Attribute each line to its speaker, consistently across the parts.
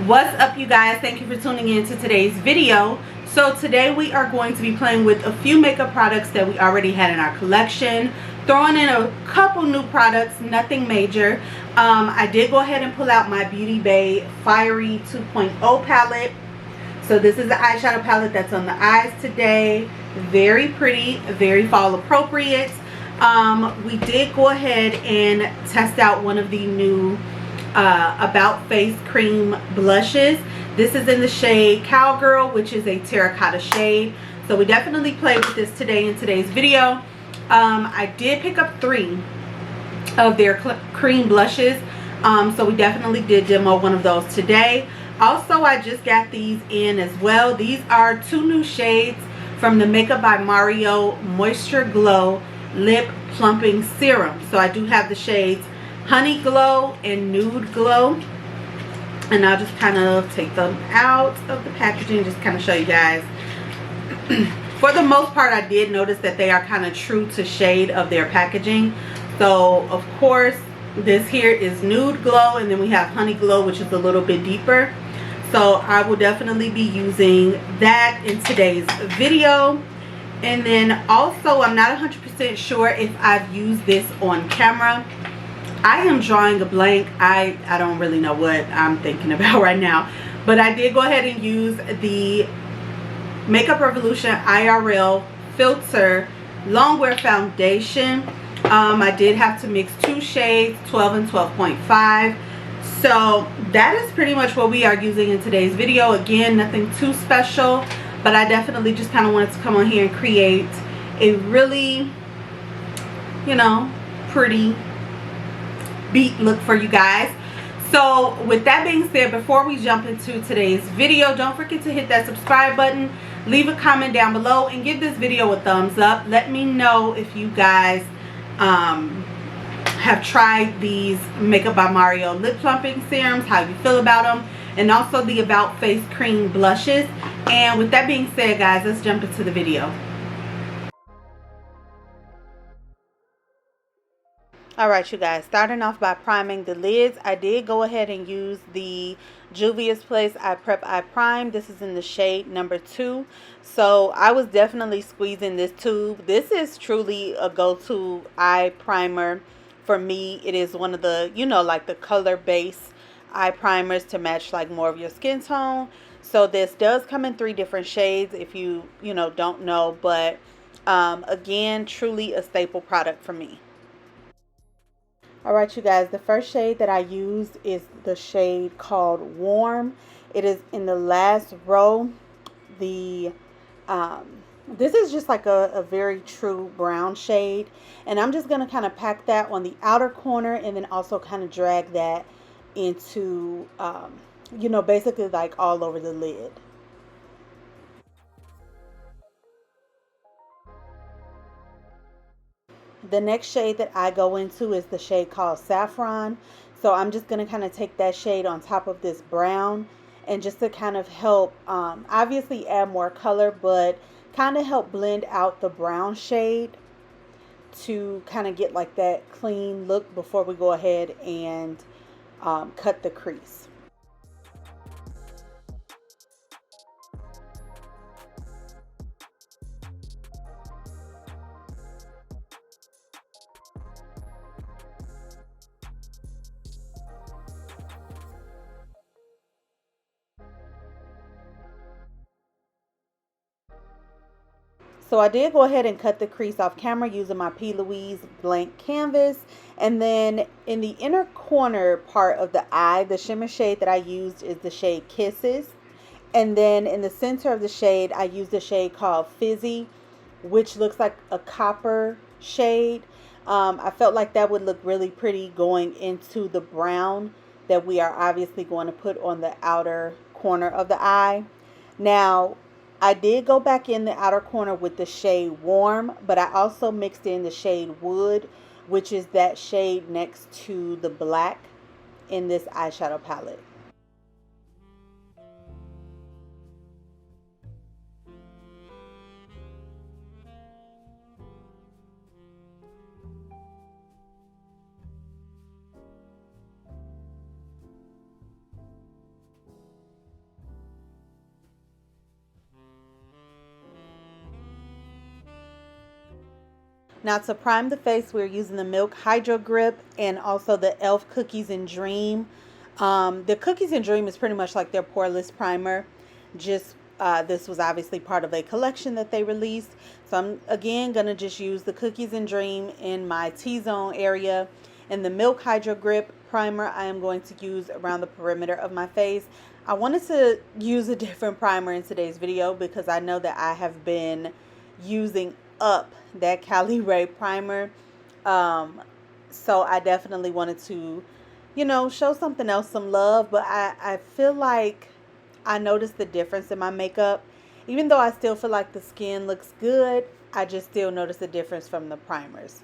Speaker 1: What's up, you guys? Thank you for tuning in to today's video. So today we are going to be playing with a few makeup products that we already had in our collection, throwing in a couple new products, nothing major. I did go ahead and pull out my Beauty Bay Fiery 2.0 palette. So this is the eyeshadow palette that's on the eyes today. Very pretty, very fall appropriate. We did go ahead and test out one of the new About Face cream blushes. This is in the shade Cowgirl, which is a terracotta shade. So we definitely played with this today in today's video. I did pick up 3 of their cream blushes. So we definitely did demo one of those today. Also, I just got these in as well. These are 2 new shades from the Makeup by Mario Moisture Glow Lip Plumping Serum. So I do have the shades Honey Glow and Nude Glow, and I'll just kind of take them out of the packaging, just kind of show you guys. For the most part, I did notice that they are kind of true to shade of their packaging. So of course this here is Nude Glow, and then we have Honey Glow, which is a little bit deeper. So I will definitely be using that in today's video. And then also, I'm not 100% sure if I've used this on camera. I am drawing a blank. I don't really know what I'm thinking about right now. But I did go ahead and use the Makeup Revolution IRL Filter Longwear Foundation. I did have to mix 2 shades, 12 and 12.5. So that is pretty much what we are using in today's video. Again, nothing too special, but I definitely just kind of wanted to come on here and create a really, you know, pretty beat look for you guys. So with that being said, before we jump into today's video, don't forget to hit that subscribe button, leave a comment down below, and give this video a thumbs up. Let me know if you guys have tried these Makeup by Mario lip plumping serums, how you feel about them, and also the About Face cream blushes. And with that being said, guys, let's jump into the video. Alright, you guys, starting off by priming the lids. I did go ahead and use the Juvia's Place Eye Prep Eye Prime. This is in the shade number 2. So I was definitely squeezing this tube. This is truly a go-to eye primer for me. It is one of the, you know, like the color base eye primers to match like more of your skin tone. So this does come in 3 different shades if you don't know. But again, truly a staple product for me. Alright, you guys, the first shade that I used is the shade called Warm. It is in the last row. This is just like a very true brown shade, and I'm just going to kind of pack that on the outer corner and then also kind of drag that into, you know, basically like all over the lid. The next shade that I go into is the shade called Saffron. So I'm just going to kind of take that shade on top of this brown, and just to kind of help, obviously add more color, but kind of help blend out the brown shade to kind of get like that clean look before we go ahead and cut the crease. So I did go ahead and cut the crease off camera using my P. Louise blank canvas. And then in the inner corner part of the eye, the shimmer shade that I used is the shade Kisses. And then in the center of the shade, I used the shade called Fizzy, which looks like a copper shade. I felt like that would look really pretty going into the brown that we are obviously going to put on the outer corner of the eye. Now, I did go back in the outer corner with the shade Warm, but I also mixed in the shade Wood, which is that shade next to the black in this eyeshadow palette. Now to prime the face, we're using the Milk Hydro Grip and also the e.l.f. Cookies and Dream. The Cookies and Dream is pretty much like their poreless primer. Just this was obviously part of a collection that they released. So I'm again gonna just use the Cookies and Dream in my T-zone area, and the Milk Hydro Grip primer I am going to use around the perimeter of my face. I wanted to use a different primer in today's video because I know that I have been using up that Cali Ray primer. So I definitely wanted to, you know, show something else some love. But I feel like I noticed the difference in my makeup. Even though I still feel like the skin looks good, I just still notice the difference from the primers.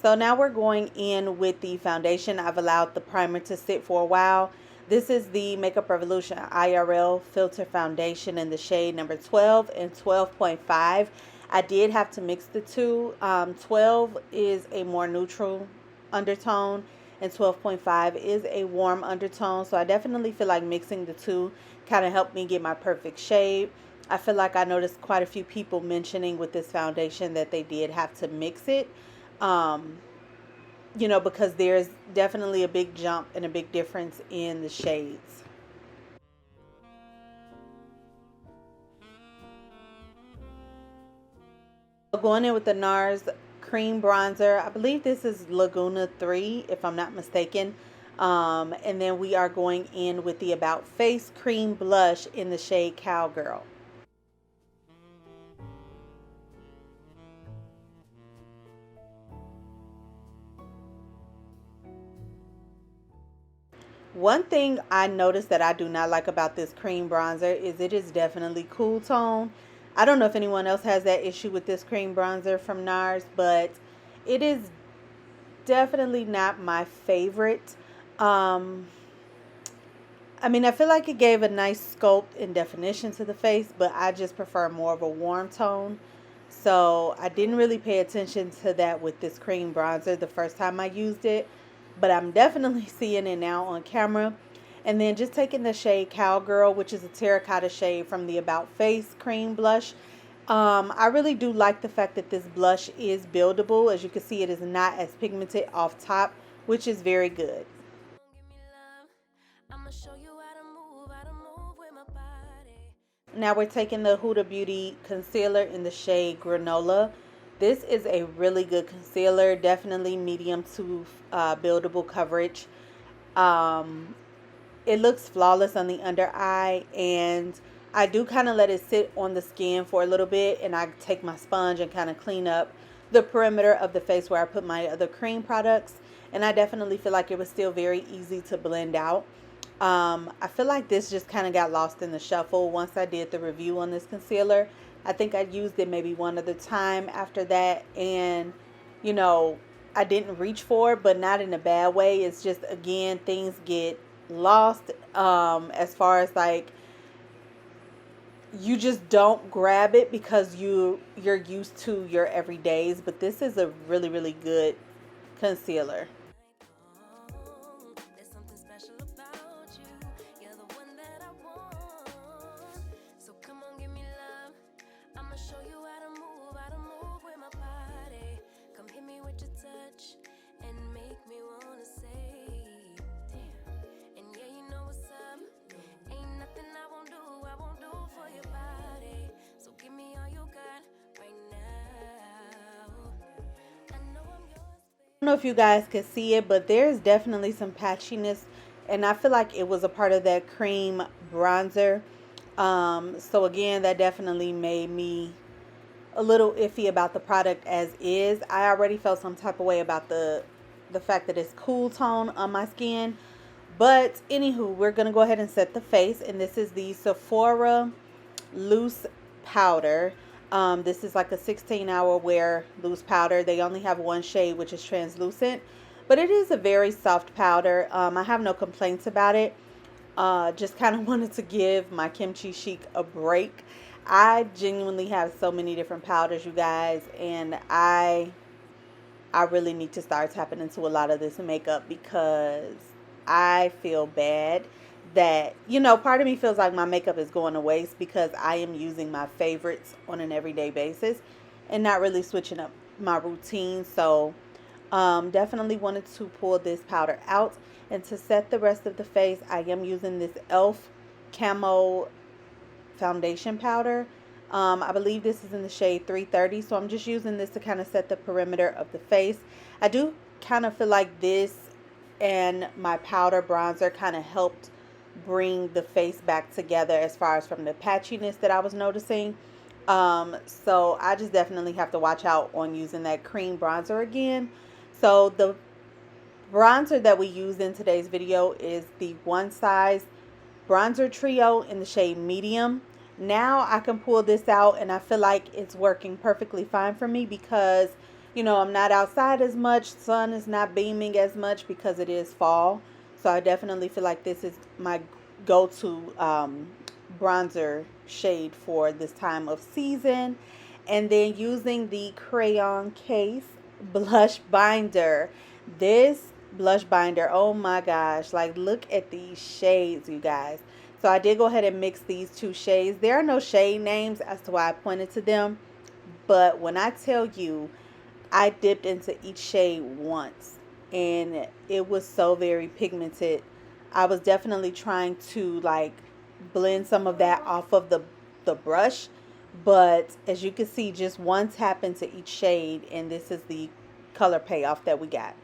Speaker 1: So now we're going in with the foundation. I've allowed the primer to sit for a while. This is the Makeup Revolution IRL Filter Foundation in the shade number 12 and 12.5. I did have to mix the two. 12 is a more neutral undertone and 12.5 is a warm undertone. So I definitely feel like mixing the two kind of helped me get my perfect shade. I feel like I noticed quite a few people mentioning with this foundation that they did have to mix it. You know, because there's definitely a big jump and a big difference in the shades. Going in with the Nars cream bronzer. I believe this is Laguna 3 if I'm not mistaken. And then we are going in with the About Face cream blush in the shade Cowgirl. One thing I noticed that I do not like about this cream bronzer is it is definitely cool tone. I don't know if anyone else has that issue with this cream bronzer from Nars, but it is definitely not my favorite. I mean, I feel like it gave a nice sculpt and definition to the face, but I just prefer more of a warm tone. So I didn't really pay attention to that with this cream bronzer the first time I used it, but I'm definitely seeing it now on camera. And then just taking the shade Cowgirl, which is a terracotta shade from the About Face cream blush. I really do like the fact that this blush is buildable. As you can see, it is not as pigmented off top, which is very good. Now we're taking the Huda Beauty concealer in the shade Granola. This is a really good concealer, definitely medium to buildable coverage. It looks flawless on the under eye, and I do kind of let it sit on the skin for a little bit, and I take my sponge and kind of clean up the perimeter of the face where I put my other cream products, and I definitely feel like it was still very easy to blend out. I feel like this just kind of got lost in the shuffle once I did the review on this concealer. I think I used it maybe one other time after that, and you know, I didn't reach for it, but not in a bad way. It's just, again, things get lost as far as like you just don't grab it because you're used to your everydays. But this is a really good concealer. I don't know if you guys could see it, but there's definitely some patchiness, and I feel like it was a part of that cream bronzer. So again, that definitely made me a little iffy about the product as is. I already felt some type of way about the fact that it's cool tone on my skin. But anywho, we're gonna go ahead and set the face, and this is the Sephora loose powder. This is like a 16-hour wear loose powder. They only have one shade, which is translucent, but it is a very soft powder. I have no complaints about it. Just kind of wanted to give my Kimchi Chic a break. I genuinely have so many different powders, you guys, and I really need to start tapping into a lot of this makeup because I feel bad that, you know, part of me feels like my makeup is going to waste because I am using my favorites on an everyday basis. and not really switching up my routine. So definitely wanted to pull this powder out. And to set the rest of the face, I am using this e.l.f. Camo foundation powder. I believe this is in the shade 330, so I'm just using this to kind of set the perimeter of the face. I do kind of feel like this and my powder bronzer kind of helped bring the face back together as far as from the patchiness that I was noticing. So I just definitely have to watch out on using that cream bronzer again. So the bronzer that we used in today's video is the One Size Bronzer Trio in the shade medium. Now I can pull this out and I feel like it's working perfectly fine for me because, you know, I'm not outside as much. Sun is not beaming as much because it is fall. So I definitely feel like this is my go-to bronzer shade for this time of season. And then using the Crayon Case blush binder. This blush binder, oh my gosh, like look at these shades, you guys. So I did go ahead and mix these two shades. There are no shade names as to why I pointed to them, but when I tell you I dipped into each shade once and it was so very pigmented, I was definitely trying to like blend some of that off of the brush, but as you can see, just one tap into each shade and this is the color payoff that we got.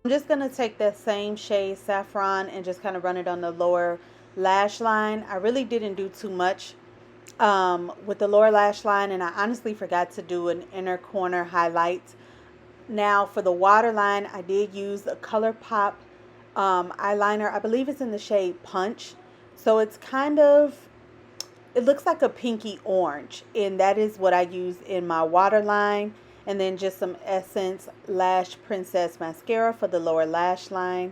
Speaker 1: I'm just going to take that same shade Saffron and just kind of run it on the lower lash line. I really didn't do too much with the lower lash line, and I honestly forgot to do an inner corner highlight. Now for the waterline, I did use a ColourPop eyeliner. I believe it's in the shade Punch. So it's kind of, it looks like a pinky orange, and that is what I use in my waterline. And then just some Essence Lash Princess mascara for the lower lash line,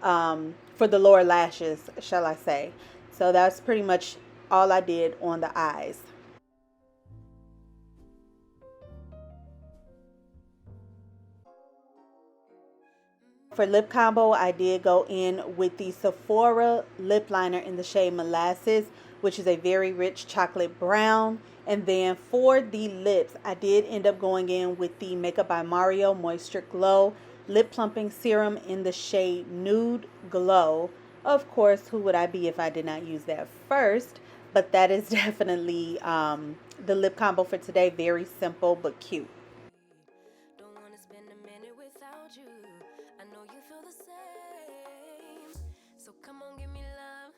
Speaker 1: for the lower lashes, shall I say. So that's pretty much all I did on the eyes. For lip combo, I did go in with the Sephora lip liner in the shade Molasses, which is a very rich chocolate brown. And then for the lips, I did end up going in with the Makeup by Mario Moisture Glow Lip Plumping Serum in the shade Nude Glow. Of course, who would I be if I did not use that first? But that is definitely the lip combo for today. Very simple but cute.
Speaker 2: Don't wanna spend a minute without you. I know you feel the same. So come on, give me love.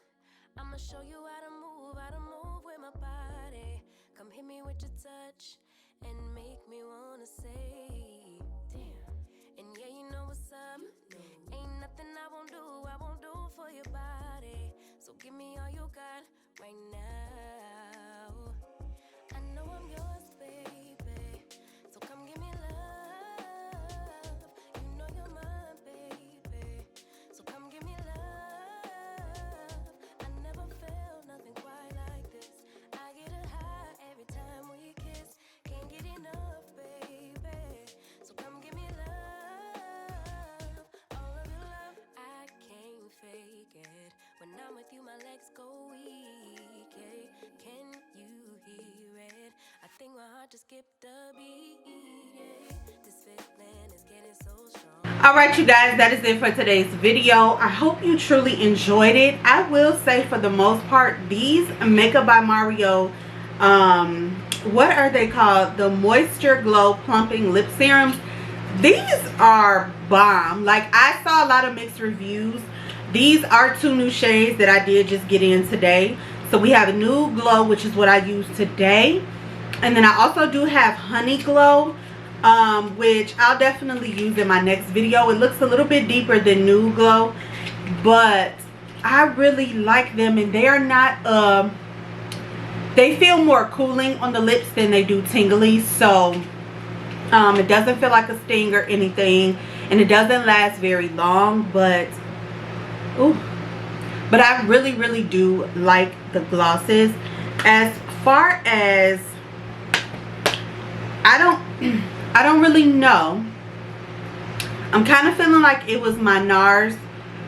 Speaker 2: I'ma show you how to move with my body. Come hit me with your touch and make me wanna say, damn. And yeah, you know what's up. Ain't nothing I won't do for your body. So give me all you got right now. I know I'm yours, baby. So come give me love. You know you're mine, baby. So come give me love. I never felt nothing quite like this. I get a high every time we kiss. Can't get enough, baby. So come give me love. All of your love, I can't fake it. When I'm with you, my legs go weak. Yeah. Can you hear it? I think my heart just skipped a beat. Yeah. This feeling is getting so strong.
Speaker 1: Alright, you guys, that is it for today's video. I hope you truly enjoyed it. I will say, for the most part, these Makeup by Mario, what are they called? The Moisture Glow Plumping Lip Serums. These are bomb. Like, I saw a lot of mixed reviews. These are two new shades that I did just get in today. So we have a Nude Glow, which is what I use today. And then I also do have Honey Glow, which I'll definitely use in my next video. It looks a little bit deeper than Nude Glow, but I really like them, and they are not they feel more cooling on the lips than they do tingly. So it doesn't feel like a sting or anything, and it doesn't last very long. But I really do like the glosses. As far as I don't really know. I'm kind of feeling like it was my Nars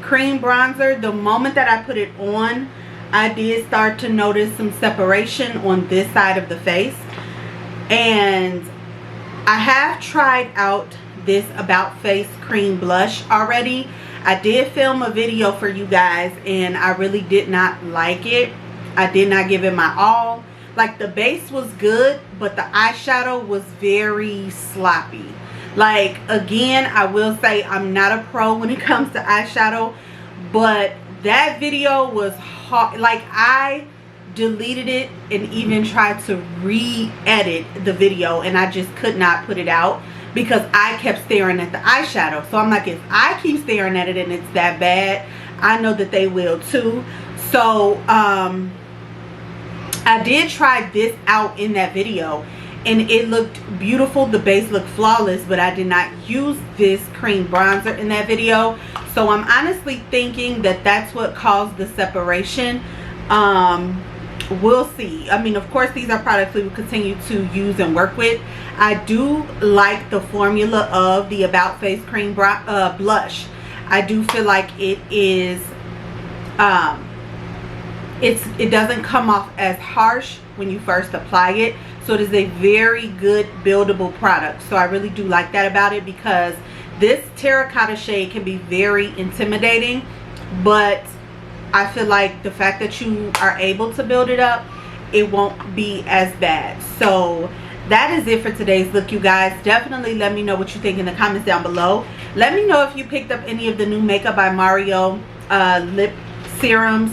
Speaker 1: cream bronzer. The moment that I put it on, I did start to notice some separation on this side of the face. And I have tried out this About Face cream blush already. I did film a video for you guys, and I really did not like it. I did not give it my all. Like, the base was good, but the eyeshadow was very sloppy. Like, again, I will say I'm not a pro when it comes to eyeshadow, but that video was hard. Like, I deleted it and even tried to re-edit the video, and I just could not put it out because I kept staring at the eyeshadow. So I'm like, if I keep staring at it and it's that bad, I know that they will too. So I did try this out in that video, and it looked beautiful. The base looked flawless, but I did not use this cream bronzer in that video. So I'm honestly thinking that that's what caused the separation. We'll see. I mean, of course, these are products we will continue to use and work with. I do like the formula of the About Face cream blush. I do feel like it is it doesn't come off as harsh when you first apply it. So it is a very good buildable product. So I really do like that about it, because this terracotta shade can be very intimidating, but I feel like the fact that you are able to build it up, it won't be as bad. So that is it for today's look, you guys. Definitely let me know what you think in the comments down below. Let me know if you picked up any of the new Makeup by Mario lip serums.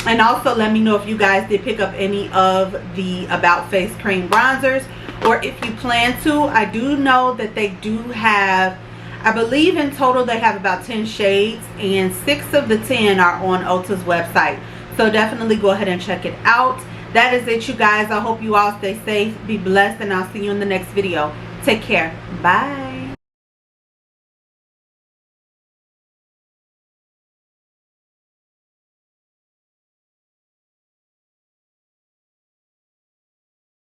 Speaker 1: And also let me know if you guys did pick up any of the About Face cream bronzers, or if you plan to. I do know that they do have, I believe in total they have about 10 shades, and 6 of the 10 are on Ulta's website. So definitely go ahead and check it out. That is it, you guys. I hope you all stay safe, be blessed, and I'll see you in the next video. Take care. Bye.